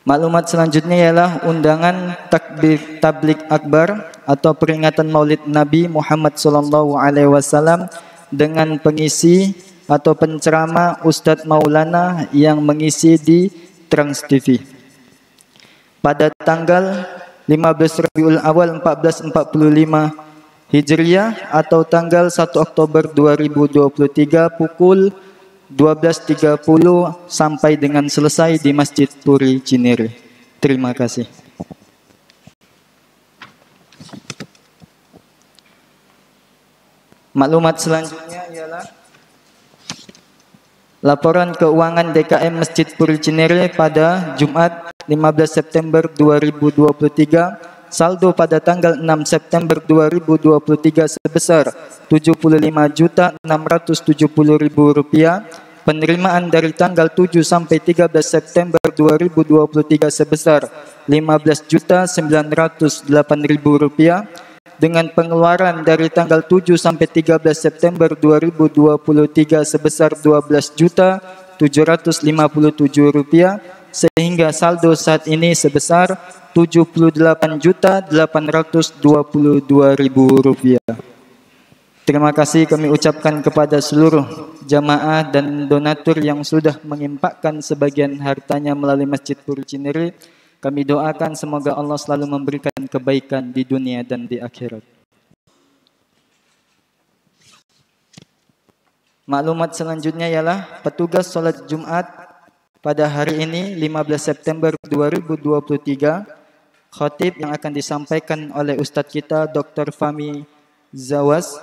Maklumat selanjutnya ialah undangan tabligh akbar atau peringatan Maulid Nabi Muhammad SAW dengan pengisi atau penceramah Ustadz Maulana yang mengisi di Trans TV. Pada tanggal 15 Rabiul Awal 1445 Hijriah atau tanggal 1 Oktober 2023 pukul 12.30 sampai dengan selesai di Masjid Puri Cinere. Terima kasih. Maklumat selanjutnya ialah laporan keuangan DKM Masjid Puri Cinere pada Jumat 15 September 2023. Saldo pada tanggal 6 September 2023 sebesar Rp75.670.000. Penerimaan dari tanggal 7 sampai 13 September 2023 sebesar Rp15.908.000. Dengan pengeluaran dari tanggal 7 sampai 13 September 2023 sebesar Rp12.757.000 sehingga saldo saat ini sebesar Rp78.822.000. Terima kasih kami ucapkan kepada seluruh jamaah dan donatur yang sudah mengimpakkan sebagian hartanya melalui Masjid Puri Cinere. Kami doakan semoga Allah selalu memberikan kebaikan di dunia dan di akhirat. Maklumat selanjutnya ialah petugas sholat Jumat pada hari ini 15 September 2023. Khatib yang akan disampaikan oleh Ustadz kita Dr. Fahmi Zawas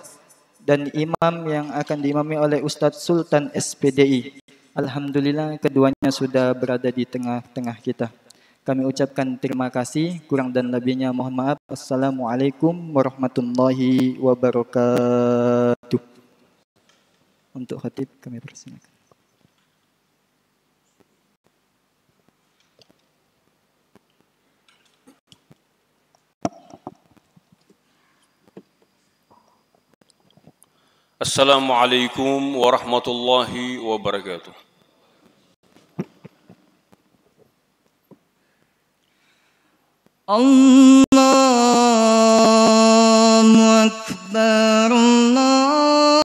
dan imam yang akan diimami oleh Ustadz Sultan SPDI. Alhamdulillah keduanya sudah berada di tengah-tengah kita. Kami ucapkan terima kasih, kurang dan lebihnya mohon maaf. Assalamualaikum warahmatullahi wabarakatuh. Untuk khatib kami persilakan. Assalamualaikum warahmatullahi wabarakatuh. Allahu Akbar, Allahu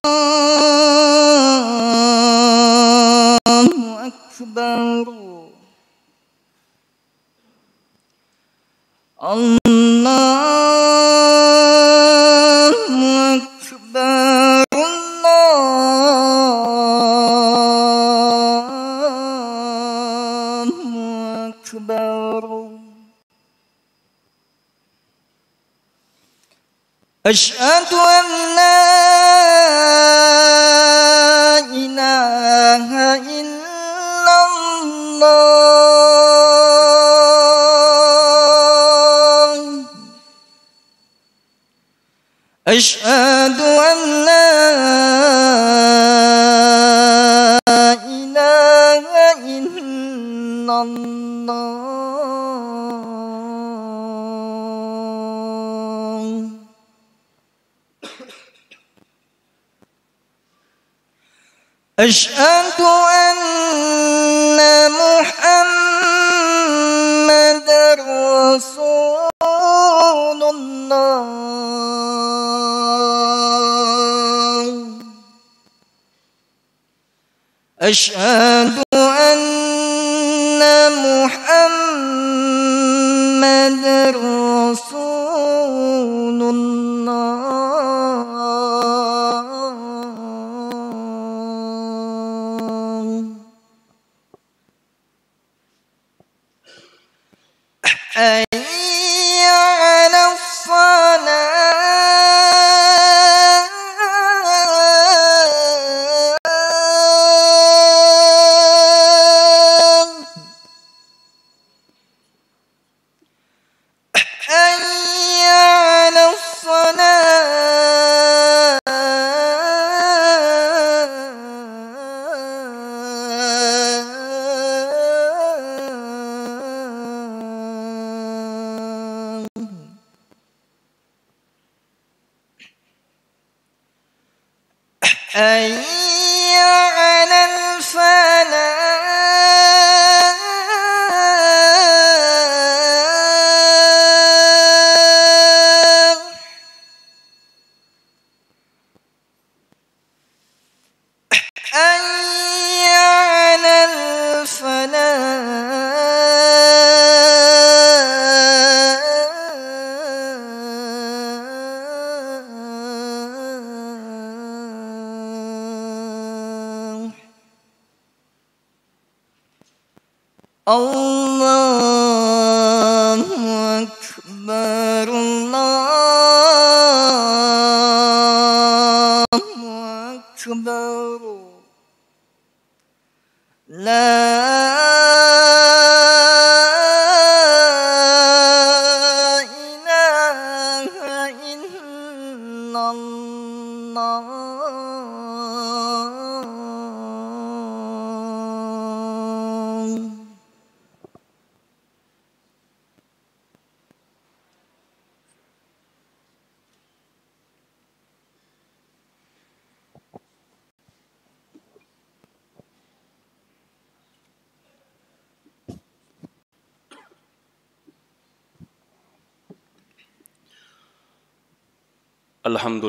Akbar, Allahu Akbar, Allahu Akbar. Asyhadu an la ilaha illallah. Asyhadu an la ilaha illallah. أشهد أن محمد رسول الله. أشهد أن محمد رسول الله. حي على الصلاة. حي على حي على الفلاح. الفلاح الله أكبر الله أكبر لا إله إلا الله الحمد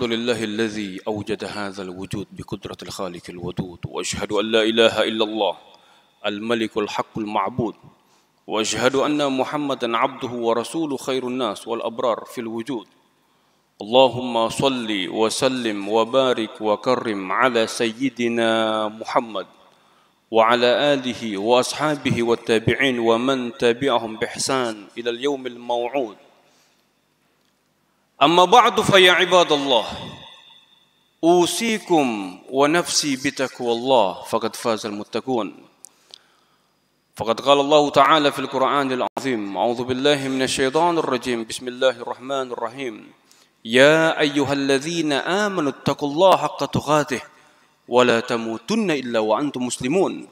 لله الذي أوجد هذا الوجود بقدرة الخالق الودود، وأشهد أن لا إله إلا الله الملك الحق المعبود، وأشهد أن محمدا عبده ورسوله خير الناس والأبرار في الوجود. اللهم صل وسلم وبارك وكرم على سيدنا محمد وعلى آله وأصحابه والتابعين ومن تبعهم بإحسان إلى اليوم الموعود. أما بعد فيا عباد الله، أوصيكم ونفسي بتقوى الله فقد فاز المتقون. فقد قال الله تعالى في القرآن العظيم: أعوذ بالله من الشيطان الرجيم، بسم الله الرحمن الرحيم، يا أيها الذين آمنوا اتقوا الله حق تقاته ولا تموتن إلا وأنتم مسلمون.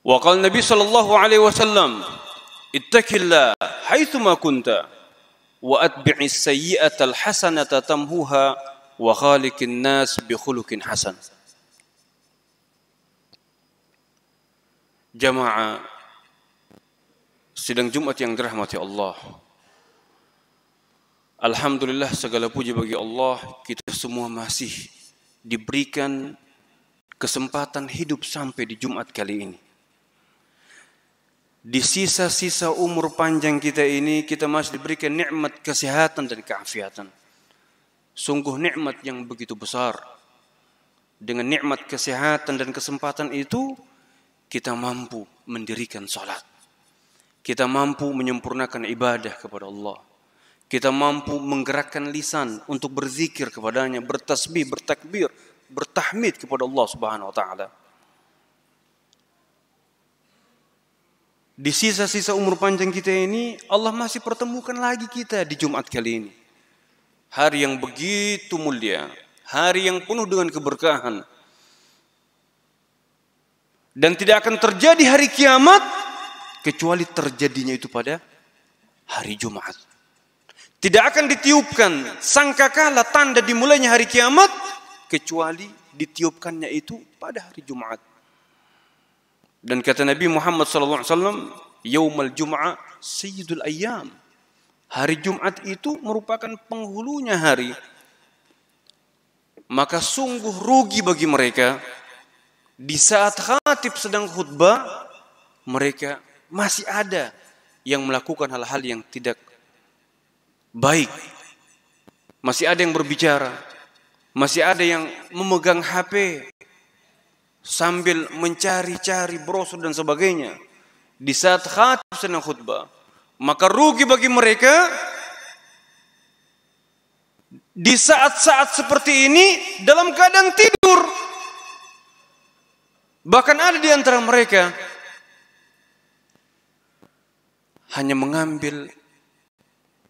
وقال النبي صلى الله عليه وسلم: اتق الله حيثما كنت وأتبع السيئة الحسنة تمحوها وخالق الناس بخلق حسن. Jamaah sidang Jumat yang dirahmati Allah, alhamdulillah, segala puji bagi Allah, kita semua masih diberikan kesempatan hidup sampai di Jumat kali ini. Di sisa-sisa umur panjang kita ini, kita masih diberikan nikmat kesehatan dan keafiatan. Sungguh nikmat yang begitu besar. Dengan nikmat kesehatan dan kesempatan itu, kita mampu mendirikan salat. Kita mampu menyempurnakan ibadah kepada Allah. Kita mampu menggerakkan lisan untuk berzikir kepadanya, bertasbih, bertakbir, bertahmid kepada Allah Subhanahu wa taala. Di sisa-sisa umur panjang kita ini, Allah masih pertemukan lagi kita di Jumat kali ini. Hari yang begitu mulia, hari yang penuh dengan keberkahan. Dan tidak akan terjadi hari kiamat kecuali terjadinya itu pada hari Jumat. Tidak akan ditiupkan sangkakala tanda dimulainya hari kiamat kecuali ditiupkannya itu pada hari Jumat. Dan kata Nabi Muhammad SAW, Yaumul Jum'ah Sayyidul Ayyam. Hari Jumat itu merupakan penghulunya hari. Maka sungguh rugi bagi mereka di saat khatib sedang khutbah, mereka masih ada yang melakukan hal-hal yang tidak baik. Masih ada yang berbicara, masih ada yang memegang HP sambil mencari-cari brosur dan sebagainya di saat khatib sedang khutbah. Maka rugi bagi mereka di saat-saat seperti ini dalam keadaan tidur. Bahkan ada di antara mereka hanya mengambil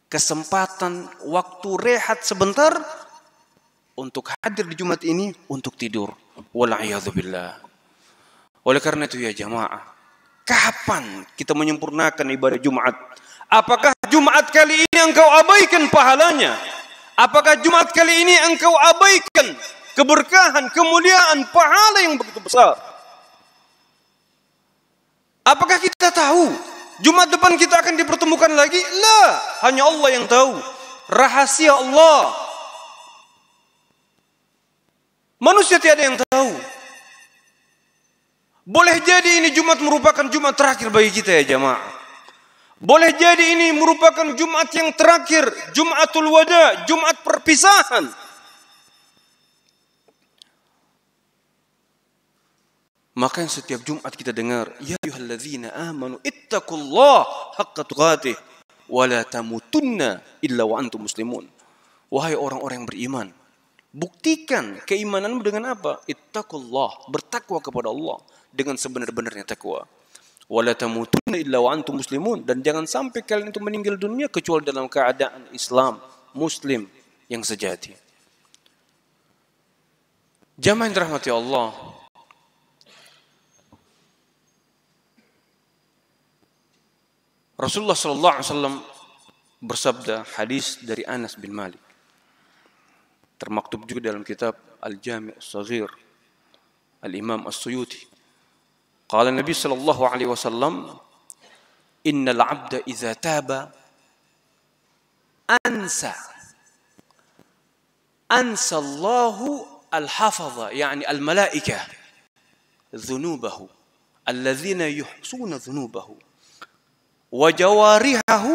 kesempatan waktu rehat sebentar untuk hadir di Jumat ini untuk tidur. Wala'iyadzubillah. Oleh karena itu ya jamaah, kapan kita menyempurnakan ibadah Jumat? Apakah Jumat kali ini engkau abaikan pahalanya? Apakah Jumat kali ini engkau abaikan keberkahan, kemuliaan, pahala yang begitu besar? Apakah kita tahu Jumat depan kita akan dipertemukan lagi? La, hanya Allah yang tahu. Rahasia Allah. Manusia tiada yang tahu. jadi ini Jumat merupakan Jumat terakhir bagi kita ya jamaah. Boleh jadi ini merupakan Jumat yang terakhir, Jumatul Wada, Jumat perpisahan. Maka yang setiap Jumat kita dengar, ya ayyuhalladzina amanu ittaqullaha haqqa tuqatih wa la tamutunna illa wa antum muslimun. Wahai orang-orang yang beriman, buktikan keimananmu dengan apa? Ittaqullah, bertakwa kepada Allah dengan sebenar-benarnya takwa. Wa la tamutunna illa wa antum muslimun, dan jangan sampai kalian itu meninggal dunia kecuali dalam keadaan Islam, muslim yang sejati. Jamaah yang dirahmati Allah, Rasulullah sallallahu alaihi wasallam bersabda, hadis dari Anas bin Malik, termaktub juga dalam kitab Al-Jami' As-Saghir Al-Imam As-Suyuti. Qala Nabi sallallahu alaihi wasallam, innal 'abda idza taba ansa Allahu al-hafaza, yani al-malaikah dhunubahu alladzina yuhsuna dhunubahu wa jawarihahu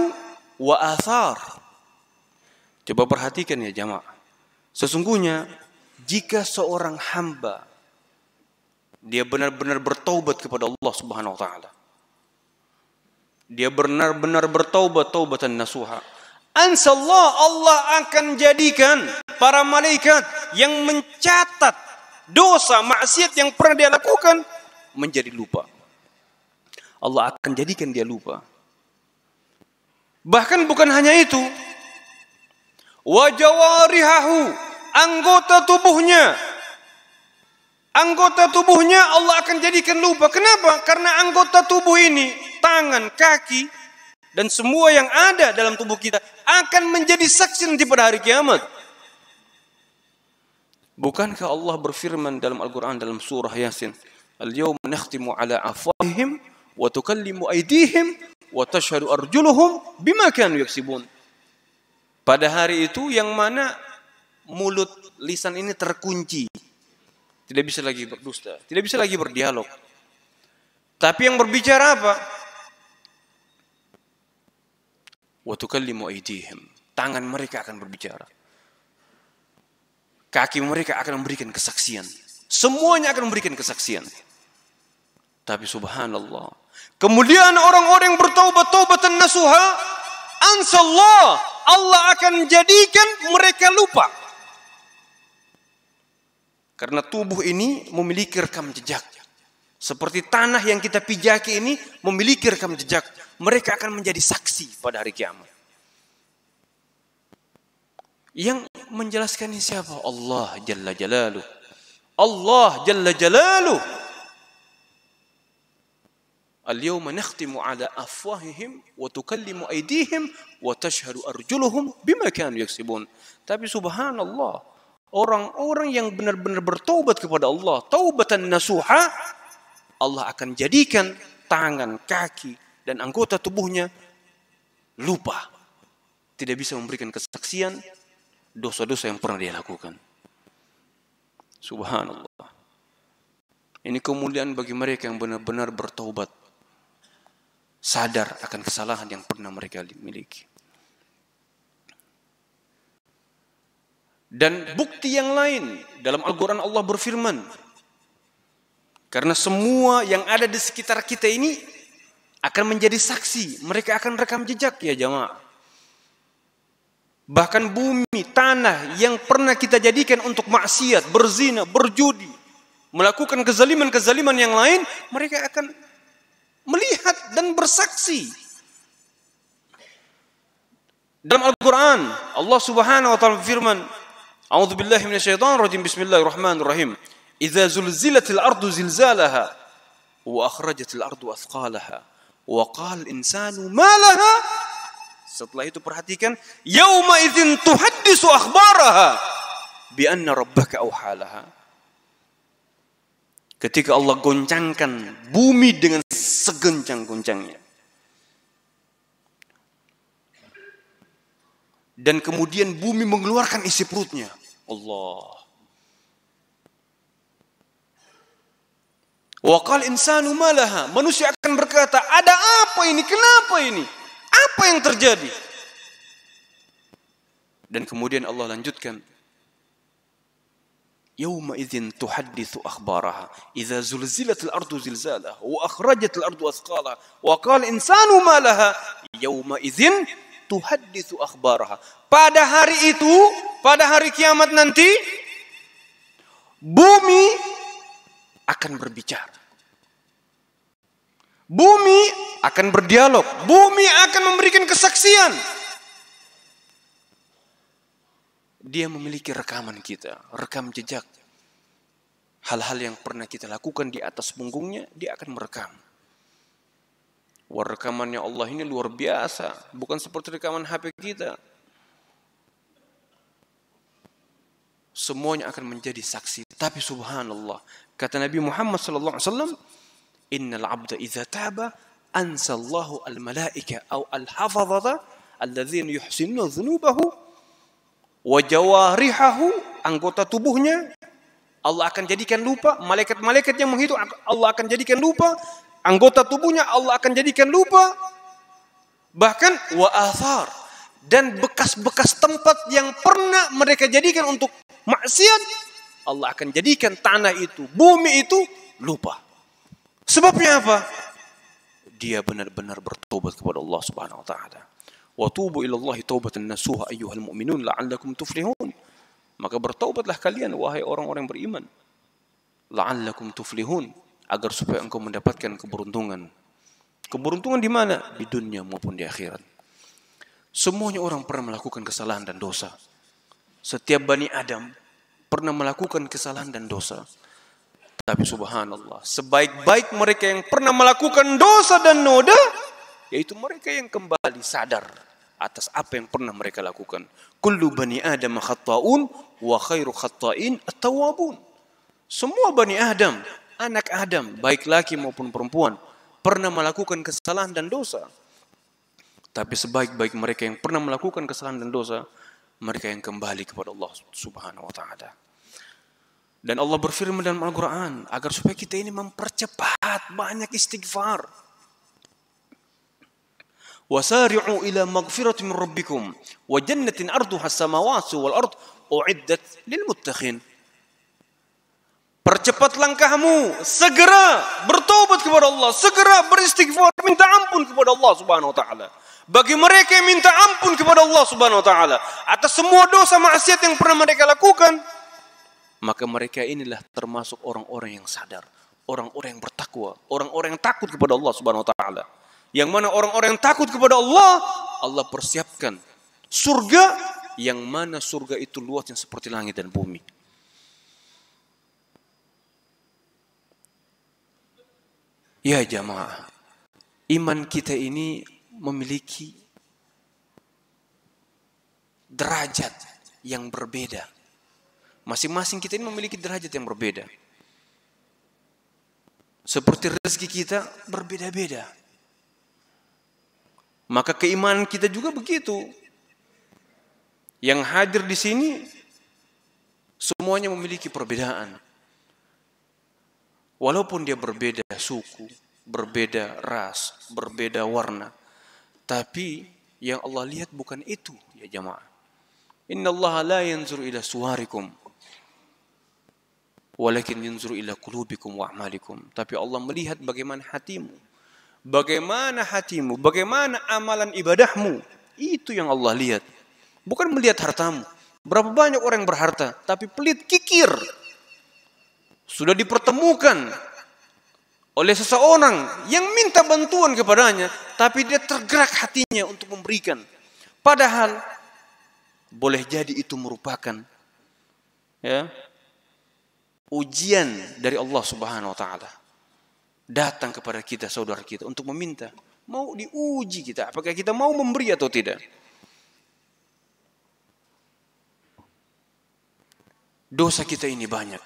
wa athar. Coba perhatikan ya jamaah. Sesungguhnya jika seorang hamba dia benar-benar bertaubat kepada Allah Subhanahu wa taala, dia benar-benar bertaubat taubatan nasuha, ansallah, Allah akan jadikan para malaikat yang mencatat dosa maksiat yang pernah dia lakukan menjadi lupa. Allah akan jadikan dia lupa. Bahkan bukan hanya itu, wa jawarihahu, anggota tubuhnya Allah akan jadikan lupa. Kenapa? Karena anggota tubuh ini, tangan, kaki, dan semua yang ada dalam tubuh kita akan menjadi saksi nanti pada hari kiamat. Bukankah Allah berfirman dalam Al-Quran dalam surah Yasin, al-yawma nakhtimu ala afwahihim wa tukallimu aydihim wa tashhadu arjuluhum bima kanu yaksibun. Pada hari itu yang mana mulut lisan ini terkunci, tidak bisa lagi berdusta, tidak bisa lagi berdialog. Tapi yang berbicara apa? Wa tukallimu aydihim, tangan mereka akan berbicara, kaki mereka akan memberikan kesaksian, semuanya akan memberikan kesaksian. Tapi subhanallah, kemudian orang-orang yang bertaubat taubatan nasuha, ansallah, Allah akan jadikan mereka lupa. Karena tubuh ini memiliki rekam jejak. Seperti tanah yang kita pijaki ini memiliki rekam jejak. Mereka akan menjadi saksi pada hari kiamat. Yang menjelaskan ini siapa? Allah Jalla Jalaluh. Allah Jalla Jalaluh. Al-yawma nakhtimu ala afwahihim wa tukallimu aydihim wa tashhadu arjuluhum bima kanu yaksibun. Tapi subhanallah, orang-orang yang benar-benar bertaubat kepada Allah, taubatan nasuha, Allah akan jadikan tangan, kaki, dan anggota tubuhnya lupa. Tidak bisa memberikan kesaksian dosa-dosa yang pernah dia lakukan. Subhanallah. Ini kemuliaan bagi mereka yang benar-benar bertaubat, sadar akan kesalahan yang pernah mereka miliki. Dan bukti yang lain dalam Al-Quran, Allah berfirman, karena semua yang ada di sekitar kita ini akan menjadi saksi, mereka akan rekam jejak ya jamaah. Bahkan bumi, tanah yang pernah kita jadikan untuk maksiat, berzina, berjudi, melakukan kezaliman-kezaliman yang lain, mereka akan melihat dan bersaksi. Dalam Al-Quran, Allah Subhanahu wa taala berfirman, a'udzu billahi minasyaitonir rajim, bismillahirrahmanirrahim. Idza zulzilatil ardu zilzalaha wa akhrajatil ardu athqalaha wa qala al-insanu ma laha. Setelah itu perhatikan, yauma idzin tuhaddisu akhbaraha bi anna rabbaka awhalaha. Ketika Allah goncangkan bumi dengan segencang-goncangnya. Dan kemudian bumi mengeluarkan isi perutnya. Allah. Wa qala insanu ma laha. Manusia akan berkata, ada apa ini? Kenapa ini? Apa yang terjadi? Dan kemudian Allah lanjutkan, Yawma idzin tuhadditsu akhbaraha idza zulzilatil ardu zilzalaha wa akhrajatil ardu athqalaha wa qala insanu ma laha yawma idzin tuhadditsu akhbaraha. Pada hari itu, pada hari kiamat nanti, bumi akan berbicara. Bumi akan berdialog. Bumi akan memberikan kesaksian. Dia memiliki rekaman kita, rekam jejak. Hal-hal yang pernah kita lakukan di atas punggungnya, dia akan merekam. Wah, rekamannya Allah ini luar biasa. Bukan seperti rekaman HP kita. Semuanya akan menjadi saksi. Tapi subhanallah, kata Nabi Muhammad SAW, Innal abda idza taba ansallahu al-malaika aw al-hafadhata alladzina yuhsinuna dhunubahu wa jawarihahu, anggota tubuhnya Allah akan jadikan lupa, malaikat-malaikat yang menghitung Allah akan jadikan lupa, anggota tubuhnya Allah akan jadikan lupa, bahkan wa athar, dan bekas-bekas tempat yang pernah mereka jadikan untuk maksiat, Allah akan jadikan tanah itu, bumi itu lupa. Sebabnya apa? Dia benar-benar bertobat kepada Allah Subhanahu wa taala. Wa tubu ilallahi taubatan nasuha ayyuhal mu'minun la'allakum tuflihun. Maka bertaubatlah kalian wahai orang-orang yang beriman. La'allakum tuflihun, agar supaya engkau mendapatkan keberuntungan. Keberuntungan di mana? Di dunia maupun di akhirat. Semuanya orang pernah melakukan kesalahan dan dosa. Setiap Bani Adam pernah melakukan kesalahan dan dosa. Tapi subhanallah, sebaik-baik mereka yang pernah melakukan dosa dan noda, yaitu mereka yang kembali sadar atas apa yang pernah mereka lakukan. Kullu bani Adam khatta'un wa khairu khatta'in at-tawwabun. Semua Bani Adam, anak Adam, baik laki maupun perempuan, pernah melakukan kesalahan dan dosa. Tapi sebaik-baik mereka yang pernah melakukan kesalahan dan dosa, mereka yang kembali kepada Allah Subhanahu wa taala. Dan Allah berfirman dalam Al-Quran agar supaya kita ini mempercepat banyak istighfar. Wasari'u ila maghfiratin min rabbikum wa jannatin arduha as-samawati wal ard u'iddat lil muttaqin. Percepat langkahmu, segera bertobat kepada Allah, segera beristighfar, minta ampun kepada Allah Subhanahu wa taala. Bagi mereka yang minta ampun kepada Allah Subhanahu wa taala atas semua dosa maksiat yang pernah mereka lakukan, maka mereka inilah termasuk orang-orang yang sadar, orang-orang yang bertakwa, orang-orang yang takut kepada Allah Subhanahu wa taala. Yang mana orang-orang yang takut kepada Allah, Allah persiapkan surga, yang mana surga itu luasnya seperti langit dan bumi. Ya jamaah, iman kita ini memiliki derajat yang berbeda. Masing-masing kita ini memiliki derajat yang berbeda. Seperti rezeki kita berbeda-beda. Maka keimanan kita juga begitu. Yang hadir di sini semuanya memiliki perbedaan. Walaupun dia berbeda suku, berbeda ras, berbeda warna, tapi yang Allah lihat bukan itu, ya jamaah. Innallaha la yanzuru ila suwarikum walakin yanzuru ila qulubikum wa a'malikum. Tapi Allah melihat bagaimana hatimu. Bagaimana hatimu, bagaimana amalan ibadahmu, itu yang Allah lihat. Bukan melihat hartamu. Berapa banyak orang yang berharta, tapi pelit, kikir. Sudah dipertemukan oleh seseorang yang minta bantuan kepadanya, tapi dia tergerak hatinya untuk memberikan. Padahal, boleh jadi itu merupakan ujian dari Allah Subhanahu wa taala. Datang kepada kita, saudara kita, untuk meminta. Mau diuji kita, apakah kita mau memberi atau tidak. Dosa kita ini banyak.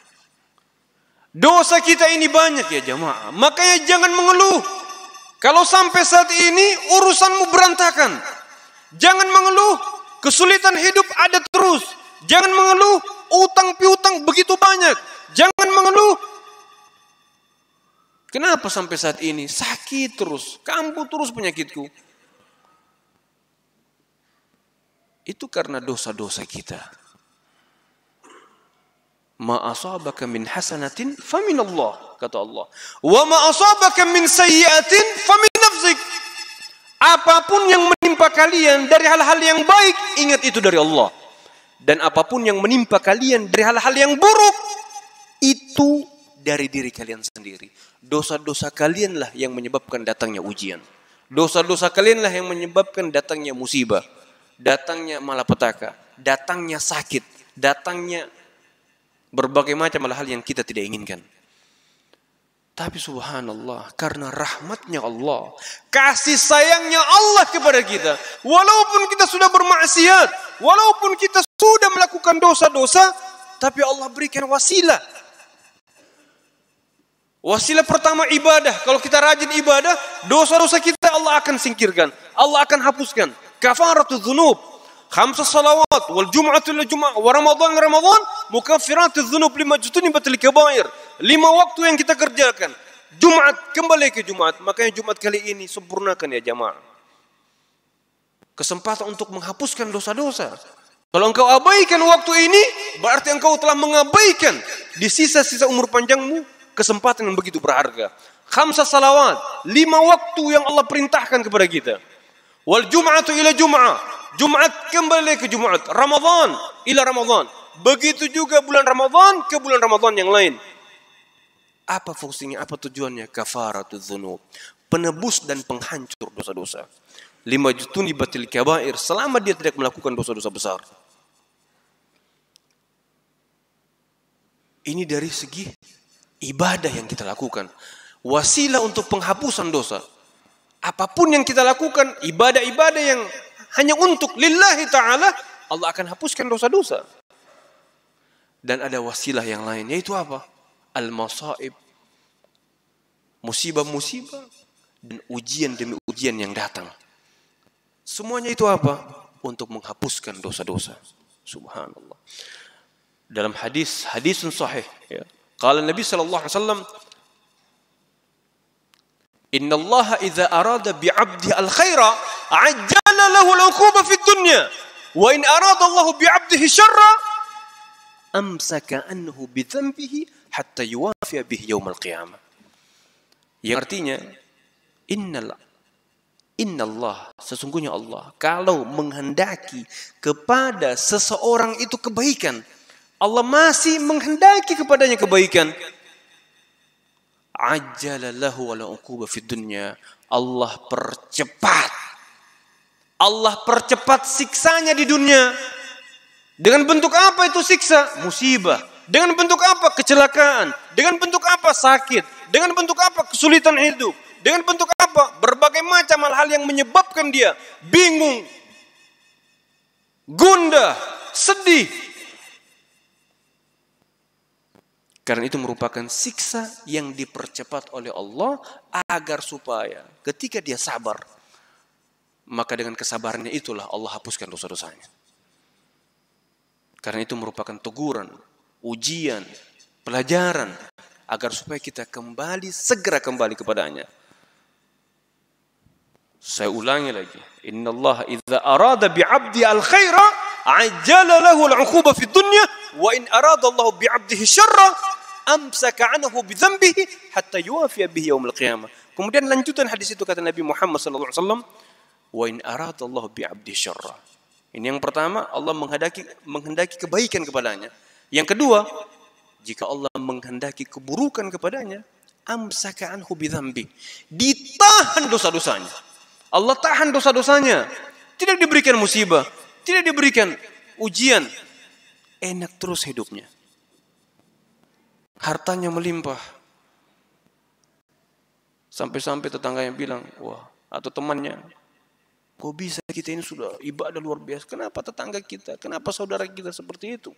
Dosa kita ini banyak ya jamaah. Makanya jangan mengeluh. Kalau sampai saat ini urusanmu berantakan. Jangan mengeluh. Kesulitan hidup ada terus. Jangan mengeluh. Utang piutang begitu banyak. Jangan mengeluh. Kenapa sampai saat ini? Sakit terus, kambuh terus penyakitku. Itu karena dosa-dosa kita. Ma asabaka min hasanatin faminallah, kata Allah. Wa ma asabaka min sayyi'atin famin nafsik. Apapun yang menimpa kalian dari hal-hal yang baik, ingat itu dari Allah. Dan apapun yang menimpa kalian dari hal-hal yang buruk, itu dari diri kalian sendiri. Dosa-dosa kalianlah yang menyebabkan datangnya ujian. Dosa-dosa kalianlah yang menyebabkan datangnya musibah, datangnya malapetaka, datangnya sakit, datangnya berbagai macam hal yang kita tidak inginkan. Tapi subhanallah, karena rahmatnya Allah, kasih sayangnya Allah kepada kita, walaupun kita sudah bermaksiat, walaupun kita sudah melakukan dosa-dosa, tapi Allah berikan wasilah. Wasilah pertama ibadah. Kalau kita rajin ibadah, dosa-dosa kita Allah akan singkirkan, Allah akan hapuskan. Kafaratul dzunub, 5 salawat, wal jum'atu ila jum'ah, wa ramadan mukaffiratuz dzunub lima jutunibatil kabair. 5 waktu yang kita kerjakan. Jumat, kembali ke Jumat. Makanya Jumat kali ini sempurnakan ya jamaah. Kesempatan untuk menghapuskan dosa-dosa. Kalau engkau abaikan waktu ini, berarti engkau telah mengabaikan di sisa-sisa umur panjangmu kesempatan yang begitu berharga. 5 salawat, 5 waktu yang Allah perintahkan kepada kita. Wal jum'atu ila jum'ah, Jumat kembali ke Jumat. Ramadan ila Ramadan. Begitu juga bulan Ramadan ke bulan Ramadan yang lain. Apa fungsinya? Apa tujuannya? Kafaratuz dzunub, penebus dan penghancur dosa-dosa. 5 jutunibatil kabair, selama dia tidak melakukan dosa-dosa besar. Ini dari segi ibadah yang kita lakukan. Wasilah untuk penghapusan dosa. Apapun yang kita lakukan, ibadah-ibadah yang hanya untuk lillahi ta'ala, Allah akan hapuskan dosa-dosa. Dan ada wasilah yang lain, yaitu apa? Al-masaib, musibah-musibah, dan ujian demi ujian yang datang. Semuanya itu apa? Untuk menghapuskan dosa-dosa. Subhanallah. Dalam hadisun sahih, ya. Qala Nabi sallallahu alaihi wasallam, Inna Allah idza arada bi'abdi al-khaira ajjala lahu al-uquba fid dunya wa in arada Allah bi'abdihi syarra amsaka anhu bi dhanbihi hatta yuwafiya bihi yaum al-qiyamah. Yang artinya Inna Allah, sesungguhnya Allah kalau menghendaki kepada seseorang itu kebaikan, Allah masih menghendaki kepadanya kebaikan. Ajjala lahu wala uquba fid dunya. Allah percepat siksanya di dunia. Dengan bentuk apa itu siksa? Musibah. Dengan bentuk apa? Kecelakaan. Dengan bentuk apa? Sakit. Dengan bentuk apa? Kesulitan hidup. Dengan bentuk apa? Berbagai macam hal-hal yang menyebabkan dia bingung, gundah, sedih. Karena itu merupakan siksa yang dipercepat oleh Allah agar supaya ketika dia sabar, maka dengan kesabarannya itulah Allah hapuskan dosa-dosanya. Karena itu merupakan teguran, ujian, pelajaran agar supaya kita segera kembali kepadanya. Saya ulangi lagi. Inna Allah idza arada bi'abdi al-khaira ajjala lahu al-'uquba fid dunya wa in arada Allah bi'abdihi syarra amsaka anhu bi dhanbihi hatta yuwafiya bihi yaumil qiyamah. Kemudian lanjutan hadis itu kata Nabi Muhammad sallallahu alaihi wasallam, wa in arada Allah bi'abdi syarra. Ini yang pertama, Allah menghendaki kebaikan kepadanya. Yang kedua, jika Allah menghendaki keburukan kepadanya, amsaka anhu bi dhanbi. Ditahan dosa-dosanya. Allah tahan dosa-dosanya. Tidak diberikan musibah, tidak diberikan ujian. Enak terus hidupnya. Hartanya melimpah. Sampai-sampai tetangga yang bilang, wah, atau temannya, kok bisa kita ini sudah ibadah luar biasa. Kenapa tetangga kita, kenapa saudara kita seperti itu?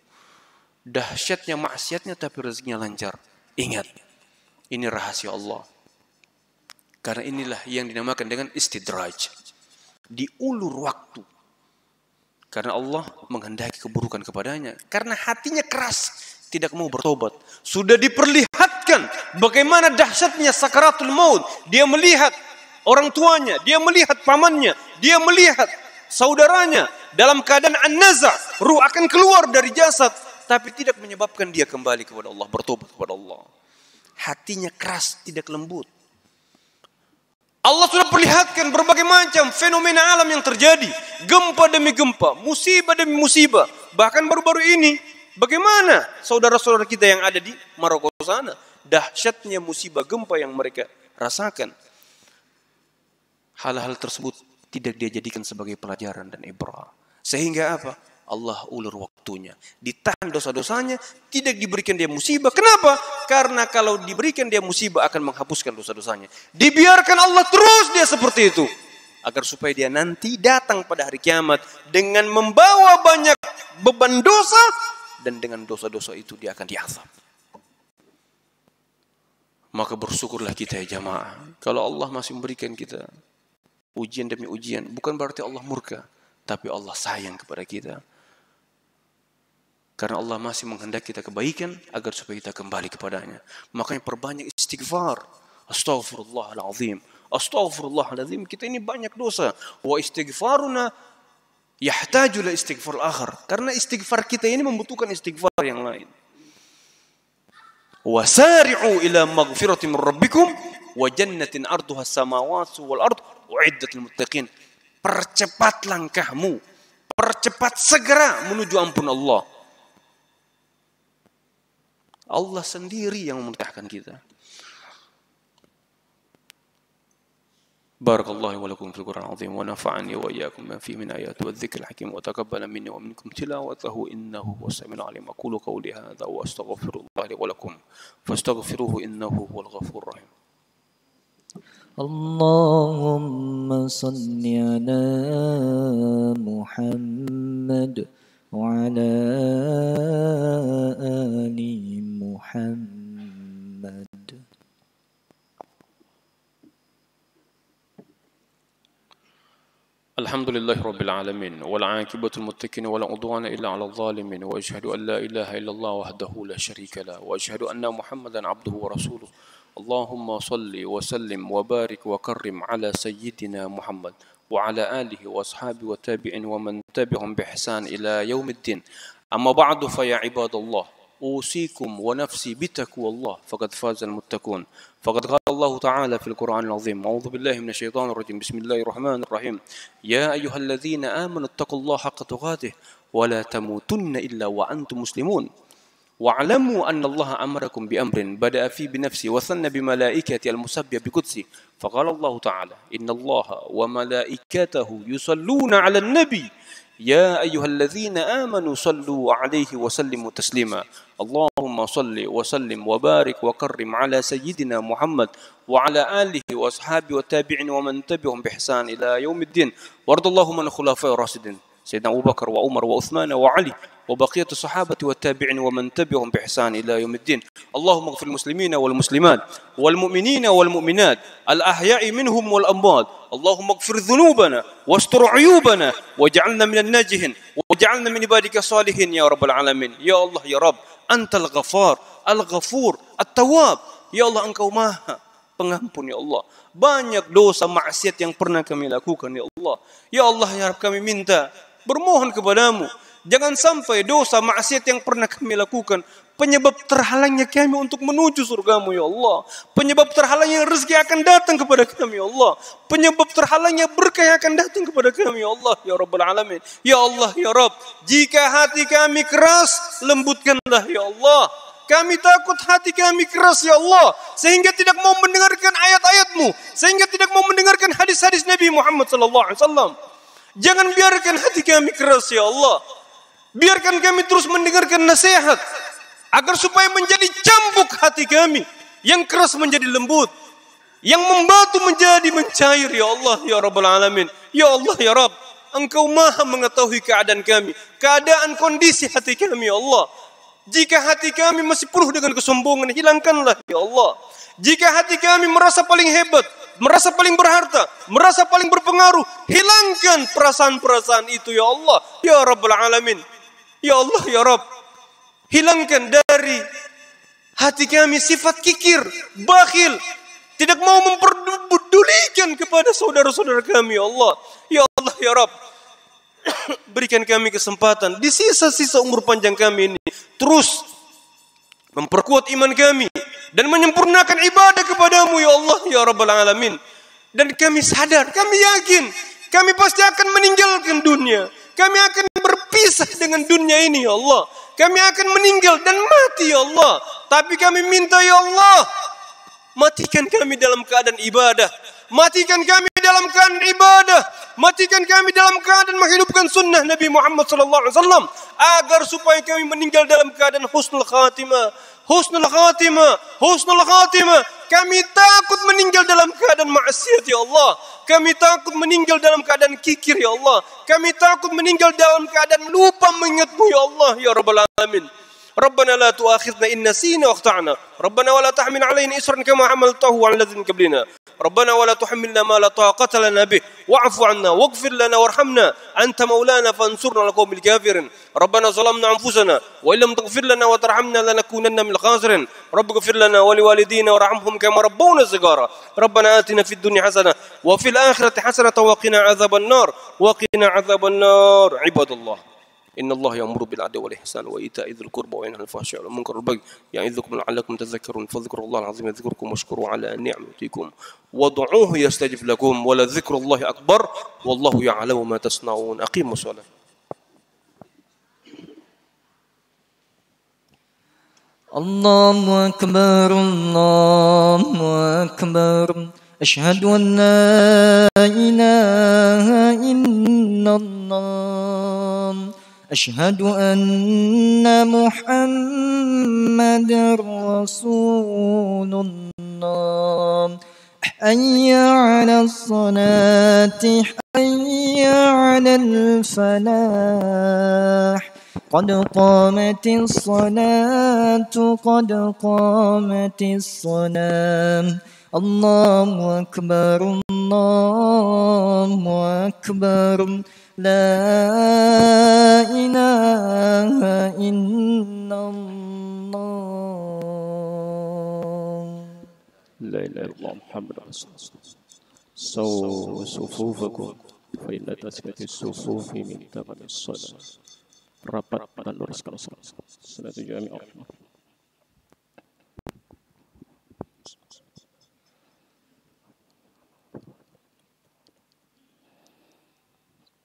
Dahsyatnya maksiatnya tapi rezekinya lancar. Ingat, ini rahasia Allah. Karena inilah yang dinamakan dengan istidraj. Diulur waktu. Karena Allah menghendaki keburukan kepadanya. Karena hatinya keras, tidak mau bertobat. Sudah diperlihatkan bagaimana dahsyatnya sakaratul maut. Dia melihat orang tuanya, dia melihat pamannya, dia melihat saudaranya dalam keadaan an-naza', ruh akan keluar dari jasad, tapi tidak menyebabkan dia kembali kepada Allah, bertobat kepada Allah. Hatinya keras, tidak lembut. Allah sudah perlihatkan berbagai macam fenomena alam yang terjadi. Gempa demi gempa, musibah demi musibah. Bahkan baru-baru ini, bagaimana saudara-saudara kita yang ada di Maroko sana, dahsyatnya musibah gempa yang mereka rasakan. Hal-hal tersebut tidak dia jadikan sebagai pelajaran dan ibrah. Sehingga apa? Allah ulur waktunya. Ditahan dosa-dosanya, tidak diberikan dia musibah. Kenapa? Karena kalau diberikan dia musibah akan menghapuskan dosa-dosanya. Dibiarkan Allah terus dia seperti itu. Agar supaya dia nanti datang pada hari kiamat dengan membawa banyak beban dosa. Dan dengan dosa-dosa itu dia akan diazab. Maka bersyukurlah kita ya jamaah. Kalau Allah masih memberikan kita ujian demi ujian, bukan berarti Allah murka. Tapi Allah sayang kepada kita. Karena Allah masih menghendaki kita kebaikan agar supaya kita kembali kepadanya. Makanya perbanyak istighfar. Astaghfirullahaladzim. Astaghfirullahaladzim. Kita ini banyak dosa. Wa istighfaruna yahtaju la istighfar akhar. Karena istighfar kita ini membutuhkan istighfar yang lain. Wasari'u ila maghfirati min rabbikum wa jannatin arduha as-samawati wal ard u'iddat lil muttaqin. Percepat langkahmu. Percepat segera menuju ampun Allah. Allah sendiri yang memudahkan kita. Barakallahu wa lakum fil Qur'an al-azim wa nafa'ani wa iyyakum bima fihi min ayati wa dhikril hakim wa taqabbala minni wa minkum tilawatahu innahu huwas samiul alim. Aqulu qawli hadha wa astaghfirullah li wa lakum fastaghfiruhu innahu huwal ghafurur rahim. Allahumma salli ala Muhammad wa ala ali Muhammad. Alhamdulillahi Rabbil Alamin wal aqibatu lil muttaqin wala udwana illa 'alal zalimin wa asyhadu an la ilaha illallah wahdahu la syarika lah wa asyhadu anna Muhammadan 'abduhu wa rasuluh. Allahumma salli wa sallim wa barik wa karrim ala sayyidina Muhammad wa ala alihi wa ashabihi wa tabi'in wa man tabi'ahum bi ihsan ila yaumiddin. Amma ba'du fa ya ibadallah usikum wa nafsi bitaqwallah faqad fazal muttaqun. Faqad qala Allah Ta'ala fil Qur'anil azim. A'udzu billahi minasy syaithanir rajim. Bismillahirrahmanirrahim. Ya ayyuhalladzina amanu taqullaha haqqa tuqatih wa la tamutunna illa wa antum muslimun. Wa'lamu anna Allah amarakum bi amrin bada'a fi bi nafsi wa thanna bi malaikati al-musabbih bi qudsi. Faqala Allah Ta'ala inna Allah wa malaikatahu yusalluna 'alan nabi. Ya ayyuhalladzina amanu sallu 'alaihi wa sallimu taslima. Allahumma salli wa sallim wa barik wa karrim 'ala sayyidina Muhammad wa 'ala alihi wa ashabihi wa tabi'in wa man tabi'ahum bi ihsan ila yaumiddin. Wardallahu man khulafa'ir rasyidin. Sayyidina Abu Bakar wa Umar wa Uthman wa Ali wa baqiyatu sahabati wa tabi'in wa man tabi'ahum bi ihsan ila yaumiddin. Allahumma ighfir muslimina wal muslimat wal mu'minina wal mu'minat al ahya'i minhum wal amwat. Allahumma ighfir dhunubana wastur 'uyubana waj'alna minan najihin waj'alna min ibadika salihin ya rabbal alamin. Ya Allah ya Rabb, Antal Ghaffar, Al-Ghafur, At-Tawwab. Ya Allah, Engkau Maha Pengampun ya Allah. Banyak dosa maksiat yang pernah kami lakukan ya Allah. Ya Allah ya Rabb, kami minta bermohon kepadamu, jangan sampai dosa maksiat yang pernah kami lakukan penyebab terhalangnya kami untuk menuju surgamu ya Allah. Penyebab terhalangnya rezeki akan datang kepada kami ya Allah. Penyebab terhalangnya berkah yang akan datang kepada kami ya Allah ya Rabbal Alamin. Ya Allah ya Rabb, jika hati kami keras, lembutkanlah ya Allah. Kami takut hati kami keras ya Allah, sehingga tidak mau mendengarkan ayat-ayat-Mu, sehingga tidak mau mendengarkan hadis-hadis Nabi Muhammad SAW. Jangan biarkan hati kami keras ya Allah. Biarkan kami terus mendengarkan nasihat agar supaya menjadi cambuk hati kami, yang keras menjadi lembut, yang membatu menjadi mencair ya Allah ya Rabbal Alamin. Ya Allah ya Rabb, Engkau Maha mengetahui keadaan kami, keadaan kondisi hati kami ya Allah. Jika hati kami masih penuh dengan kesombongan, hilangkanlah ya Allah. Jika hati kami merasa paling hebat, merasa paling berharta, merasa paling berpengaruh, hilangkan perasaan-perasaan itu ya Allah ya Rabbal Alamin. Ya Allah ya Rabb, hilangkan dari Hati kami sifat kikir, bakhil, tidak mau memperdulikan kepada saudara-saudara kami, ya Allah. Ya Allah, ya Rabb, berikan kami kesempatan di sisa-sisa umur panjang kami ini, terus memperkuat iman kami dan menyempurnakan ibadah kepadamu, ya Allah, ya Rabbal Alamin. Dan kami sadar, kami yakin, kami pasti akan meninggalkan dunia. Kami akan berpisah dengan dunia ini, ya Allah. Kami akan meninggal dan mati, ya Allah. Tapi kami minta, ya Allah, matikan kami dalam keadaan ibadah. Matikan kami dalam keadaan ibadah. Matikan kami dalam keadaan menghidupkan sunnah Nabi Muhammad SAW. Agar supaya kami meninggal dalam keadaan husnul khatimah. Husnul khatimah. Husnul khatimah. Kami takut meninggal dalam keadaan maksiat, ya Allah. Kami takut meninggal dalam keadaan kikir, ya Allah. Kami takut meninggal dalam keadaan lupa mengingatmu, ya Allah, ya Rabbal Alamin. ربنا لا تؤاخذنا إن نسينا واخطأنا ربنا ولا تحمل علينا إصرا كما حملته على الذين قبلنا ربنا ولا تحملنا ما لا طاقة لنا به واعف عنا واغفر لنا وارحمنا أنت مولانا فانصرنا على القوم الكافرين ربنا ظلمنا أنفسنا وإن لم تغفر لنا وترحمنا لنكونن من الخاسرين رب اغفر لنا ولوالدينا وارحمهم كما ربونا صغارا ربنا آتنا في الدنيا حسنة وفي الآخرة حسنة وقنا عذاب النار عباد الله إن الله يأمر بالعدل والإحسان وإيتاء ذي القربى وينهى عن الفحشاء والمنكر والبغي يعظكم لعلكم تذكرون فاذكروا الله العظيم يذكركم واشكروا على نعمته وادعوه يستجب لكم ولذكر الله أكبر والله يعلم ما تصنعون أقيموا الصلاة. الله أكبر أشهد أن لا إله إلا الله أشهد أن محمد رسول الله حي على الصلاة حي على الفلاح قد قامت الصلاة قد قامت الصلاة الله أكبر لا إله إلا الله لا إله إلا الله محمد رسول الله. سووا صفوفكم فإن تسكت الصفوف من تمام الصلاة. Rapat dan luruskan salat. Salat jami'ah.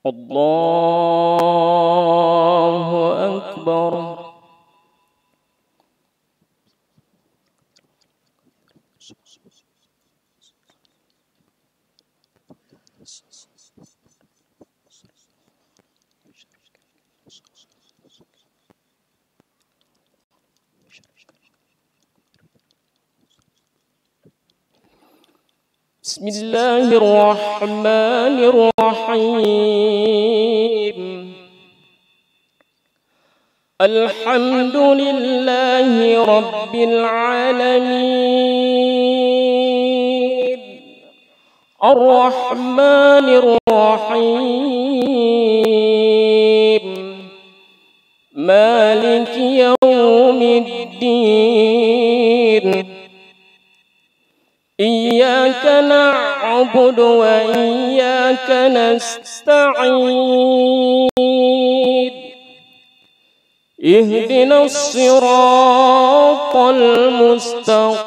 الله أكبر بسم الله الرحمن الرحيم الحمد لله رب العالمين الرحمن الرحيم مالك يوم الدين إياك نعبد وإياك نستعين اهدنا الصراط المستقيم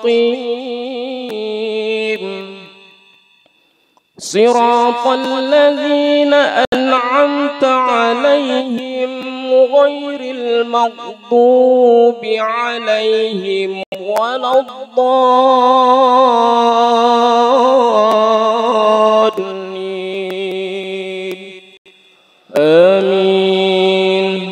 صراط الذين أنعمت عليهم غير المغضوب عليهم ولا الضالين آمين.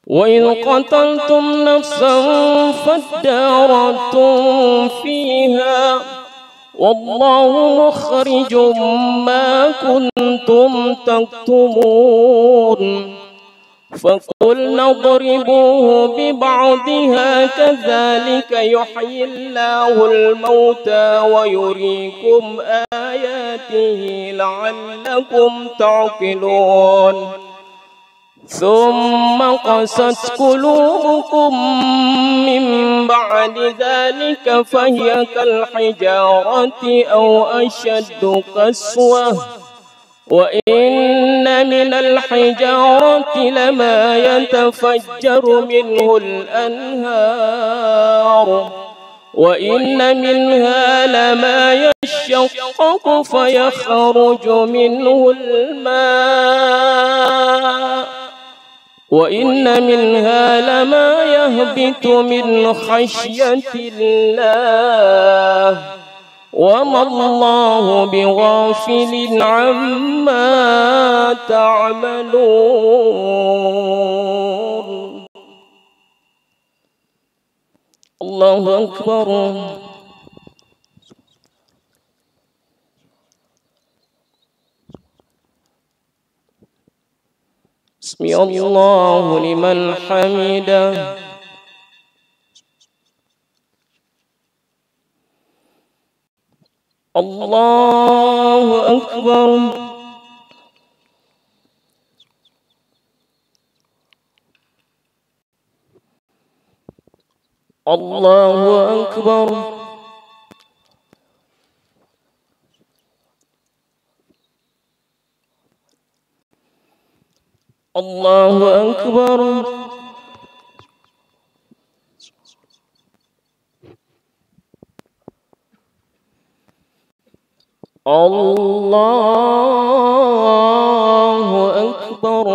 وإذ قتلتم نفسا فادارأتم فيها والله مخرج ما كنتم تكتمون فقلنا اضربوه ببعضها كذلك يحيي الله الموتى ويريكم آياته لعلكم تعقلون ثم قست قلوبكم من بعد ذلك فهي كالحجارة أو أشد قسوة وإن من الحجارة لما يتفجر منه الأنهار وإن منها لما يشقق فيخرج منه الماء وإن منها لما يهبط من خشية الله وما الله بغافل عما تعملون. الله أكبر. سمع الله لمن حمده. الله أكبر. الله أكبر. الله أكبر. الله أكبر.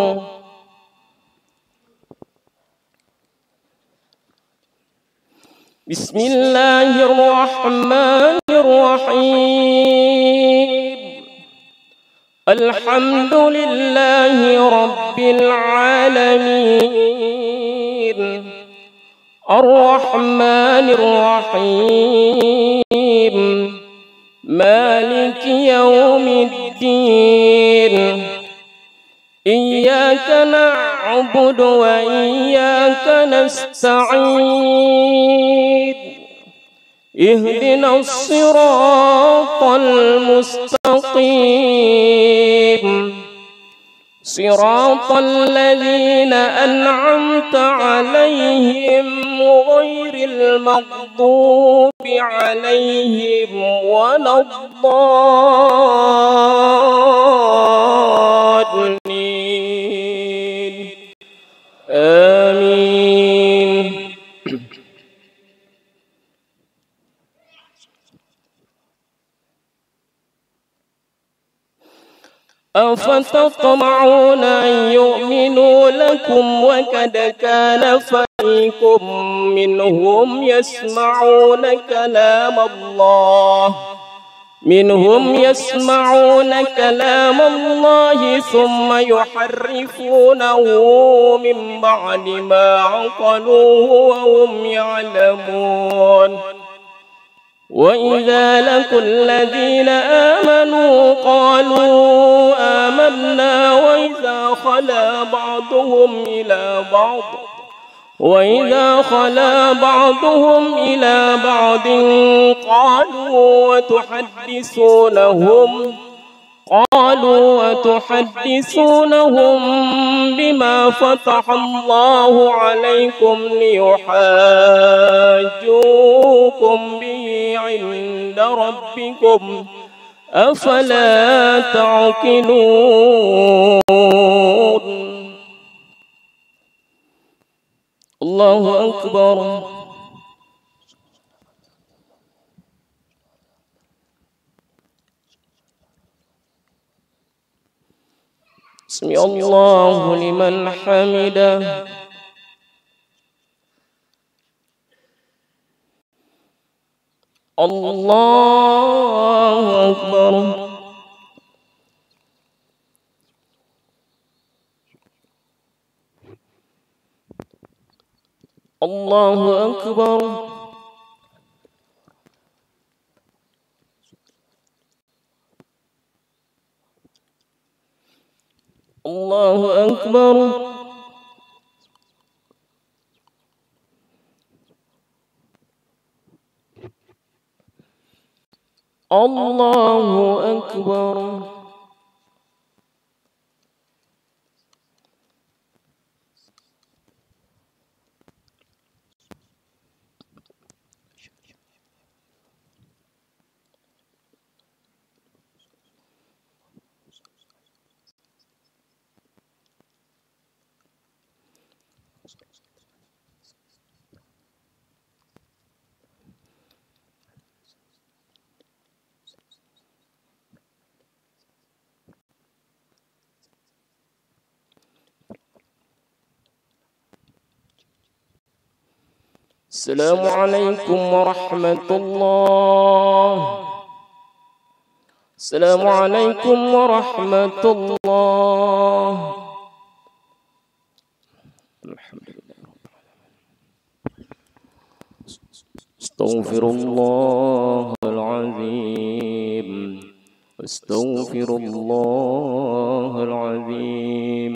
بسم الله الرحمن الرحيم. الحمد لله رب العالمين الرحمن الرحيم مالك يوم الدين إياك نعبد وإياك نستعين اهدنا الصراط المستقيم صراط الذين أنعمت عليهم غير المغضوب عليهم ولا الضالين آمين. أفتطمعون أن يؤمنوا لكم وقد كان فريق منهم يسمعون كلام الله ثم يحرفونه من بعد ما عقلوه وهم يعلمون. وإذا لقوا الذين آمنوا قالوا آمنا وإذا خلا بعضهم إلى بعض قالوا وتحدثونهم بما فتح الله عليكم ليحاجوكم به عند ربكم أفلا تعقلون. الله أكبر. سمع الله لمن حمده. الله أكبر. الله أكبر. الله أكبر. الله أكبر. السلام عليكم ورحمة الله. السلام عليكم ورحمة الله. الحمد لله رب العالمين. استغفر الله العظيم. استغفر الله العظيم.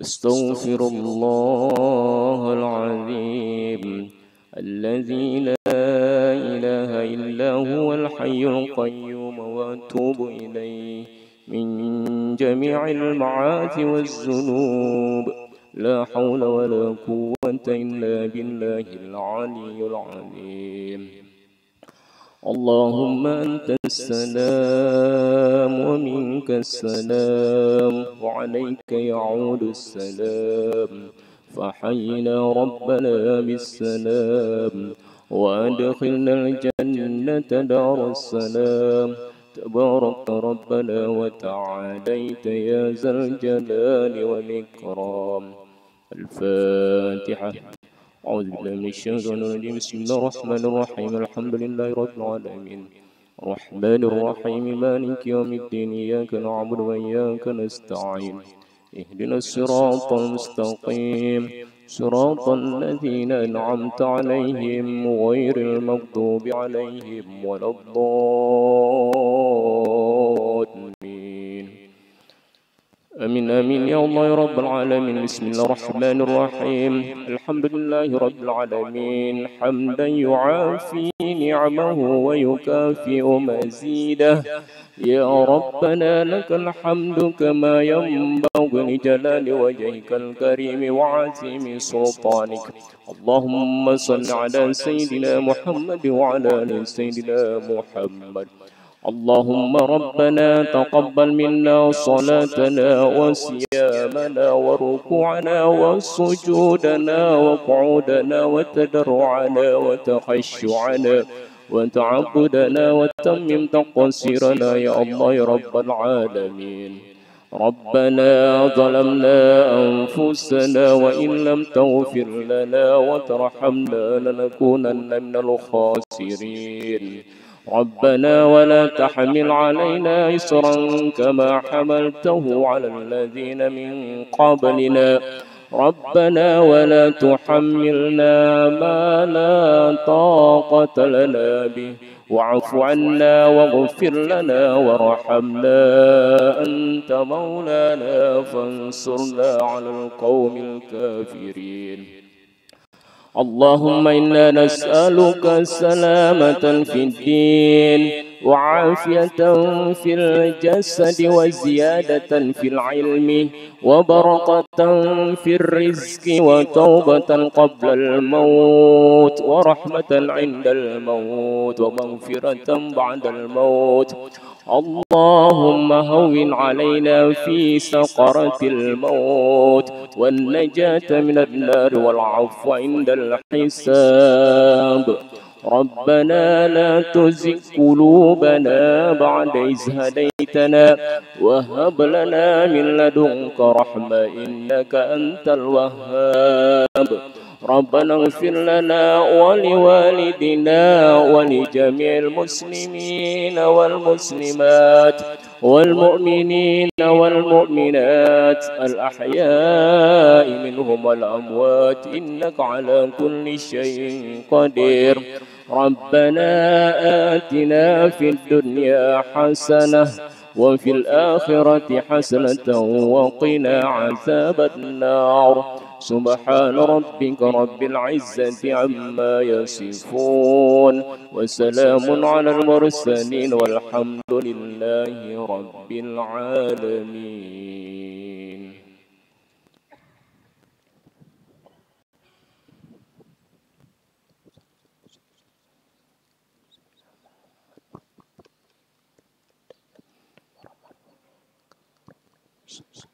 استغفر الله العظيم الذي لا إله إلا هو الحي القيوم وأتوب إليه من جميع المعاصي والذنوب. لا حول ولا قوة إلا بالله العلي العظيم. اللهم أنت السلام ومنك السلام وعليك يعود السلام. فحينا ربنا بالسلام وأدخلنا الجنة دار السلام. تبارك ربنا وتعاليت يا ذا الجلال والإكرام. الفاتحة. أعوذ بالله من الشيطان الرجيم. بسم الله الرحمن الرحيم. الحمد لله رب العالمين الرحمن الرحيم مالك يوم الدين. إياك نعبد وإياك نستعين. اهدنا الصراط المستقيم صراط الذين أنعمت عليهم غير المغضوب عليهم ولا الضالين. آمين آمين يا الله يا رب العالمين. بسم الله الرحمن الرحيم. الحمد لله رب العالمين حمدا يعافي نعمه ويكافئ مزيده. يا ربنا لك الحمد كما ينبغي لجلال وجهك الكريم وعظيم سلطانك. اللهم صل على سيدنا محمد وعلى آل سيدنا محمد. اللهم ربنا تقبل منا صلاتنا وصيامنا وركوعنا وسجودنا وقعودنا وتضرعنا وتخشعنا وتعبدنا وتمم تقصيرنا يا الله يا رب العالمين. ربنا ظلمنا أنفسنا وإن لم تغفر لنا وترحمنا لنكونن من الخاسرين. ربنا ولا تحمل علينا إصرا كما حملته على الذين من قبلنا. ربنا ولا تحملنا ما لا طاقة لنا به واعف عنا واغفر لنا وارحمنا أنت مولانا فانصرنا على القوم الكافرين. اللهم إنا نسألك سلامة في الدين وعافية في الجسد وزيادة في العلم وبركة في الرزق وتوبة قبل الموت ورحمة عند الموت ومغفرة بعد الموت. اللهم هون علينا في سقرة الموت والنجاة من النار والعفو عند الحساب. ربنا لا تزغ قلوبنا بعد إذ هديتنا وهب لنا من لدنك رحمة إنك أنت الوهاب. ربنا اغفر لنا ولوالدنا ولجميع المسلمين والمسلمات والمؤمنين والمؤمنات الأحياء منهم والأموات إنك على كل شيء قدير. ربنا آتنا في الدنيا حسنة وفي الآخرة حسنة وقنا عذاب النار. سبحان ربك رب العزة عما يصفون وسلام على المرسلين والحمد لله رب العالمين. So